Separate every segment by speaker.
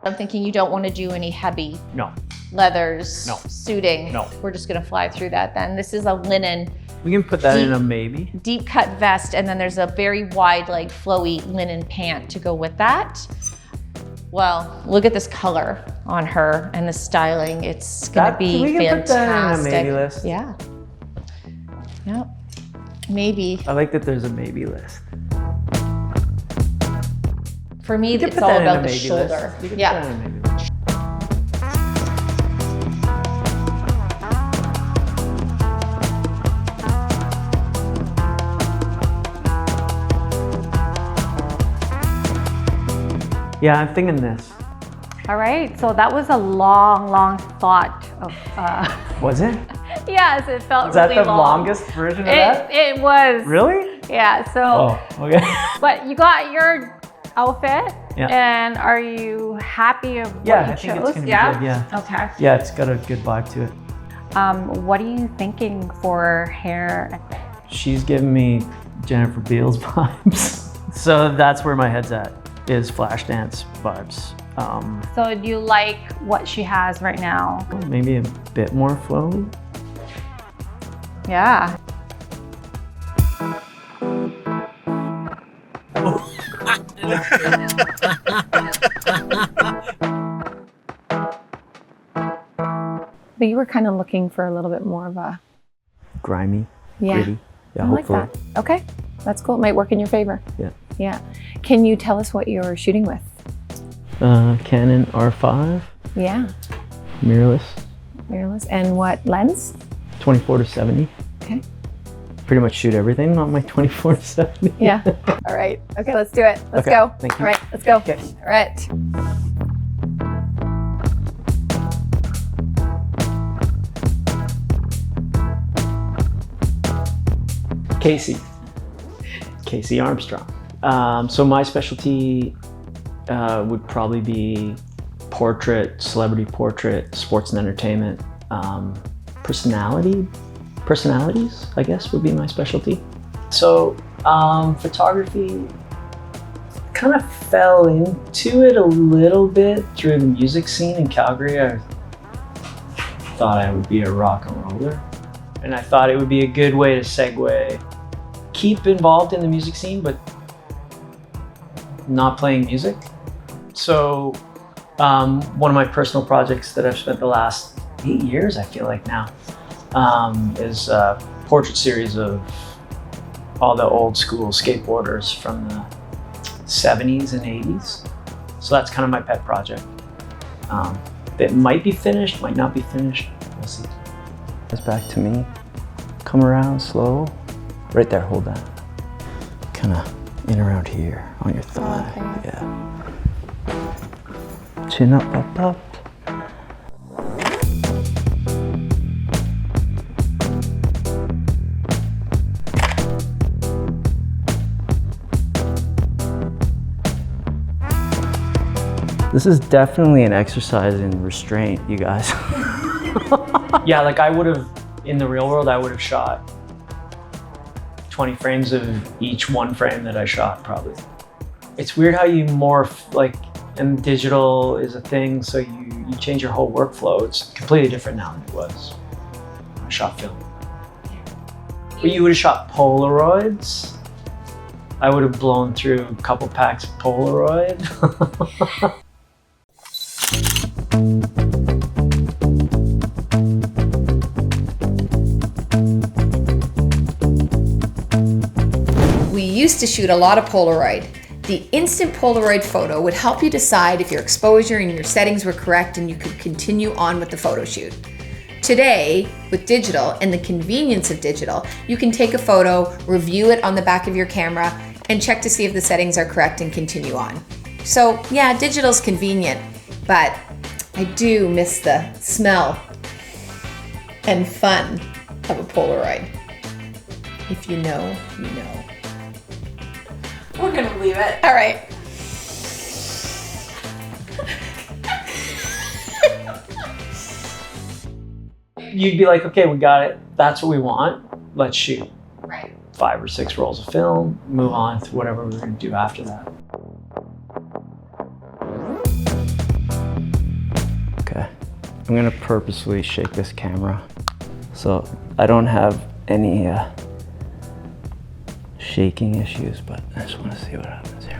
Speaker 1: I'm thinking you don't want to do any heavy
Speaker 2: No.
Speaker 1: leathers,
Speaker 2: No.
Speaker 1: suiting.
Speaker 2: No.
Speaker 1: We're just gonna fly through that then. This is a linen,
Speaker 2: We can put that in a maybe.
Speaker 1: deep cut vest, and then there's a very wide, like flowy linen pant to go with that. Well, look at this color on her and the styling. It's gonna be
Speaker 2: we can
Speaker 1: fantastic.
Speaker 2: put that in a maybe list.
Speaker 1: Yeah. Yep. Maybe.
Speaker 2: I like that there's a maybe list.
Speaker 1: For me,
Speaker 2: You can
Speaker 1: it's
Speaker 2: put
Speaker 1: all
Speaker 2: that in a
Speaker 1: about the
Speaker 2: maybe
Speaker 1: shoulder.
Speaker 2: list. You can
Speaker 1: Yeah.
Speaker 2: put that in a maybe list. Yeah, I'm thinking this.
Speaker 3: All right, so that was a long thought of,
Speaker 2: Was it?
Speaker 3: yes, it felt
Speaker 2: Is that
Speaker 3: really
Speaker 2: the
Speaker 3: long.
Speaker 2: longest version of that?
Speaker 3: It was.
Speaker 2: Really?
Speaker 3: Yeah, so,
Speaker 2: Oh, okay.
Speaker 3: but you got your outfit,
Speaker 2: Yeah.
Speaker 3: and are you happy of what
Speaker 2: Yeah,
Speaker 3: you
Speaker 2: I think
Speaker 3: chose?
Speaker 2: it's gonna be good, yeah.
Speaker 3: Okay.
Speaker 2: Yeah, it's got a good vibe to it.
Speaker 3: What are you thinking for hair?
Speaker 2: She's giving me Jennifer Beals vibes. So that's where my head's at, is Flashdance vibes.
Speaker 3: So do you like what she has right now?
Speaker 2: Maybe a bit more flowy.
Speaker 3: Yeah. But you were kind of looking for a little bit more of a...
Speaker 2: Grimy,
Speaker 3: Yeah.
Speaker 2: gritty. Yeah,
Speaker 3: I like
Speaker 2: hopefully.
Speaker 3: that. Okay, that's cool. It might work in your favor.
Speaker 2: Yeah.
Speaker 3: Yeah. Can you tell us what you're shooting with?
Speaker 2: Canon R5,
Speaker 3: Yeah,
Speaker 2: mirrorless,
Speaker 3: mirrorless. And what lens?
Speaker 2: 24 to 70.
Speaker 3: Okay.
Speaker 2: Pretty much shoot everything on my 24 to 70.
Speaker 3: Yeah. All right. Okay, let's do it. Let's
Speaker 2: Okay,
Speaker 3: go.
Speaker 2: thank you.
Speaker 3: All right, let's go.
Speaker 2: Okay.
Speaker 3: All right.
Speaker 2: Casey Armstrong. So my specialty would probably be portrait, celebrity portrait, sports and entertainment, personalities, I guess, would be my specialty. So photography, kind of fell into it a little bit through the music scene in Calgary. I thought I would be a rock and roller, and I thought it would be a good way to segue, keep involved in the music scene, but not playing music. So one of my personal projects that I've spent the last 8 years, I feel like now, is a portrait series of all the old school skateboarders from the 70s and 80s. So that's kind of my pet project. It might be finished, might not be finished, we'll see. It's back to me. Come around slow. Right there, hold that. Kind of in around here on your thigh.
Speaker 3: Okay.
Speaker 2: Yeah. Chin up, up, up. This is definitely an exercise in restraint, you guys. Yeah, like I would have, in the real world, I would have shot 20 frames of each one frame that I shot, probably. It's weird how you morph, like, and digital is a thing, so you change your whole workflow. It's completely different now than it was when I shot film. But you would have shot Polaroids. I would have blown through a couple packs of Polaroid.
Speaker 4: We used to shoot a lot of Polaroid. The instant Polaroid photo would help you decide if your exposure and your settings were correct and you could continue on with the photo shoot. Today, with digital and the convenience of digital, you can take a photo, review it on the back of your camera, and check to see if the settings are correct and continue on. So yeah, digital's convenient, but I do miss the smell and fun of a Polaroid. If you know, you know.
Speaker 1: We're gonna leave it.
Speaker 4: All right.
Speaker 2: You'd be like, okay, we got it. That's what we want. Let's shoot.
Speaker 4: Right.
Speaker 2: 5 or 6 rolls of film, move on to whatever we're gonna do after that. Okay, I'm gonna purposely shake this camera so I don't have any shaking issues, but I just wanna see what happens here.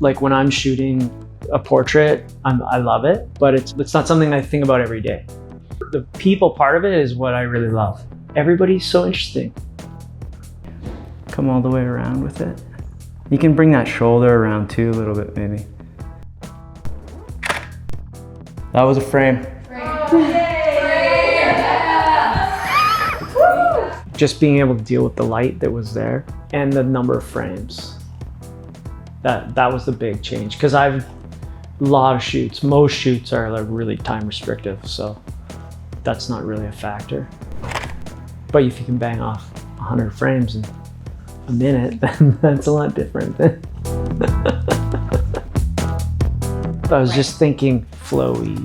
Speaker 2: Like when I'm shooting a portrait, I love it, but it's not something I think about every day. The people part of it is what I really love. Everybody's so interesting. Come all the way around with it. You can bring that shoulder around too a little bit, maybe. That was a frame. Just being able to deal with the light that was there and the number of frames. That was the big change, because I've a lot of shoots. Most shoots are like really time restrictive, so that's not really a factor. But if you can bang off 100 frames in a minute, then that's a lot different. I was just thinking flowy.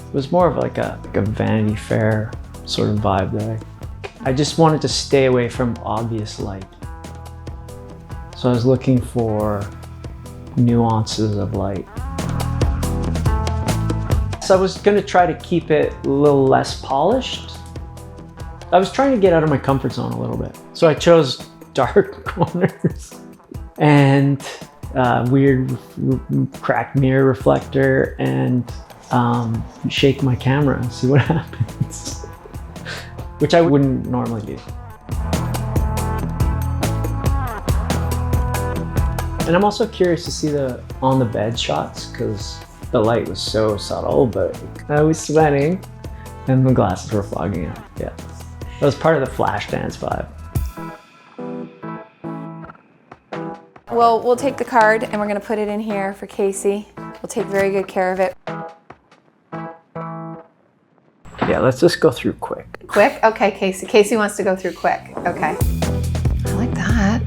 Speaker 2: It was more of like a Vanity Fair sort of vibe there. I just wanted to stay away from obvious light. So I was looking for nuances of light. So I was gonna try to keep it a little less polished. I was trying to get out of my comfort zone a little bit. So I chose dark corners and weird cracked mirror reflector and shake my camera and see what happens. Which I wouldn't normally do. And I'm also curious to see the on the bed shots, because the light was so subtle, but I was sweating and the glasses were fogging up. Yeah, that was part of the Flashdance vibe.
Speaker 3: Well, we'll take the card and we're gonna put it in here for Casey. We'll take very good care of it.
Speaker 2: Yeah, let's just go through quick.
Speaker 3: Quick? Okay, Casey. Casey wants to go through quick. Okay. I like that.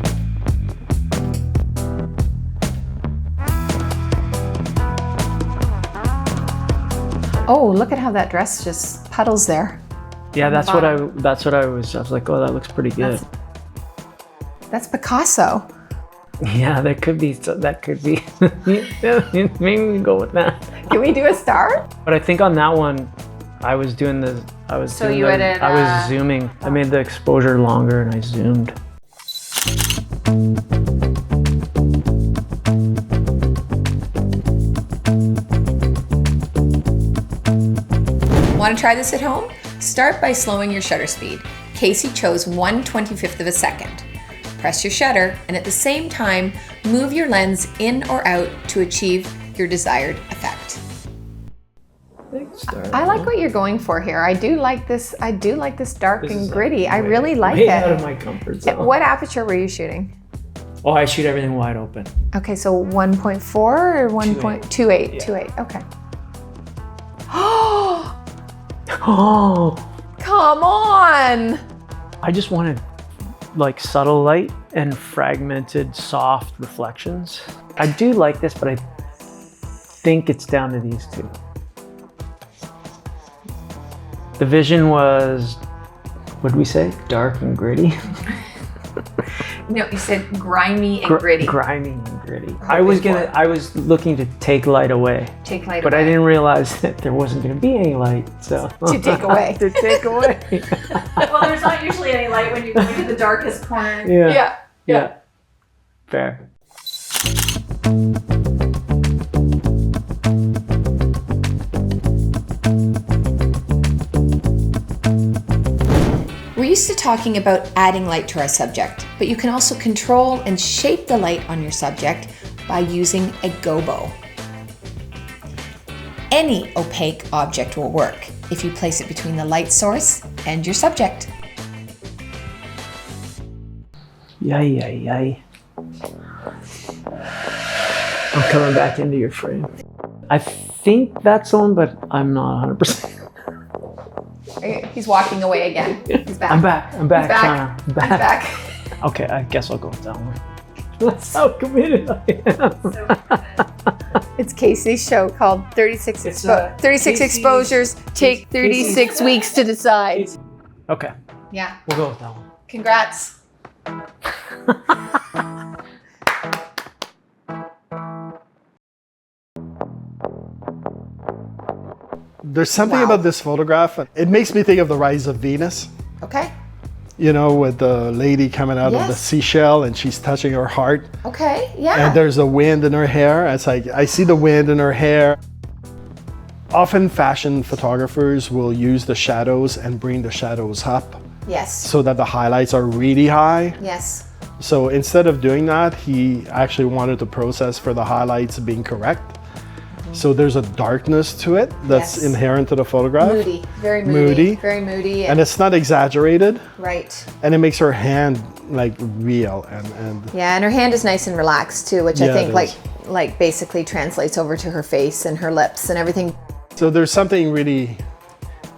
Speaker 3: Oh, look at how that dress just puddles there.
Speaker 2: Yeah, that's what I was like, oh, that looks pretty good.
Speaker 3: That's Picasso.
Speaker 2: Yeah, that could be, maybe we can go with that.
Speaker 3: Can we do a star?
Speaker 2: But I think on that one, I was zooming. I made the exposure longer and I zoomed.
Speaker 4: Want to try this at home? Start by slowing your shutter speed. Casey chose 1/25 of a second. Press your shutter and at the same time, move your lens in or out to achieve your desired effect.
Speaker 3: I like what you're going for here. I do like this dark and gritty. I really like
Speaker 2: way
Speaker 3: it.
Speaker 2: Out of my comfort zone.
Speaker 3: What aperture were you shooting?
Speaker 2: Oh, I shoot everything wide open.
Speaker 3: Okay, so 1.4 or 1.28?
Speaker 2: Yeah.
Speaker 3: 2.8, okay.
Speaker 2: Oh,
Speaker 3: Come on!
Speaker 2: I just wanted like subtle light and fragmented soft reflections. I do like this, but I think it's down to these two. The vision was, what did we say? Dark and gritty?
Speaker 3: No, you said grimy and gritty.
Speaker 2: Grimy and gritty. I was looking to take light away.
Speaker 3: Take light
Speaker 2: but
Speaker 3: away.
Speaker 2: I didn't realize that there wasn't going to be any light, so.
Speaker 3: To take away.
Speaker 2: To take away.
Speaker 1: Well, there's not usually any light when you go into the darkest corner.
Speaker 2: Yeah. Fair.
Speaker 4: We're used to talking about adding light to our subject, but you can also control and shape the light on your subject by using a gobo. Any opaque object will work if you place it between the light source and your subject.
Speaker 2: Yay. I'm coming back into your frame. I think that's on, but I'm not 100%.
Speaker 3: He's walking away again. He's back.
Speaker 2: I'm back,
Speaker 3: He's back.
Speaker 2: Shauna. I'm back.
Speaker 3: He's back.
Speaker 2: Okay, I guess I'll go with that one. That's how committed I am.
Speaker 3: It's Casey's show called 36 Exposures. Take 36 weeks to decide.
Speaker 2: Okay,
Speaker 3: Yeah.
Speaker 2: we'll go with that one.
Speaker 3: Congrats.
Speaker 5: There's something about this photograph. It makes me think of the Rise of Venus.
Speaker 4: Okay.
Speaker 5: You know, with the lady coming out of the
Speaker 4: Yes.
Speaker 5: seashell and she's touching her heart.
Speaker 4: Okay. Yeah.
Speaker 5: And there's a wind in her hair. It's like, I see the wind in her hair. Often fashion photographers will use the shadows and bring the shadows up
Speaker 4: Yes.
Speaker 5: so that the highlights are really high.
Speaker 4: Yes.
Speaker 5: So instead of doing that, he actually wanted the process for the highlights being correct. So there's a darkness to it that's
Speaker 4: Yes.
Speaker 5: inherent to the photograph.
Speaker 4: Moody. Very moody.
Speaker 5: Moody.
Speaker 4: Very moody.
Speaker 5: And it's not exaggerated.
Speaker 4: Right.
Speaker 5: And it makes her hand like real and
Speaker 4: Yeah, and her hand is nice and relaxed too, which I
Speaker 5: Yeah,
Speaker 4: think
Speaker 5: it
Speaker 4: like basically translates over to her face and her lips and everything.
Speaker 5: so there's something really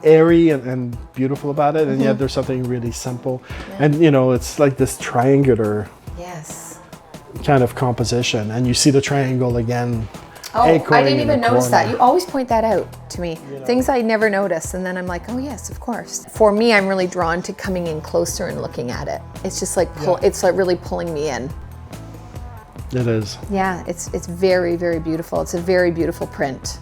Speaker 5: airy and beautiful about it, and yet there's something really simple. And you know, it's like this triangular
Speaker 4: Yes.
Speaker 5: kind of composition, and you see the triangle again.
Speaker 4: Oh, I
Speaker 5: echoing
Speaker 4: didn't
Speaker 5: in the
Speaker 4: even notice that.
Speaker 5: corner.
Speaker 4: You always point that out to me. Things I never notice, and then I'm like, oh yes, of course. For me, I'm really drawn to coming in closer and looking at it. It's just like it's like really pulling me in.
Speaker 5: It is.
Speaker 4: Yeah, it's very, very beautiful. It's a very beautiful print.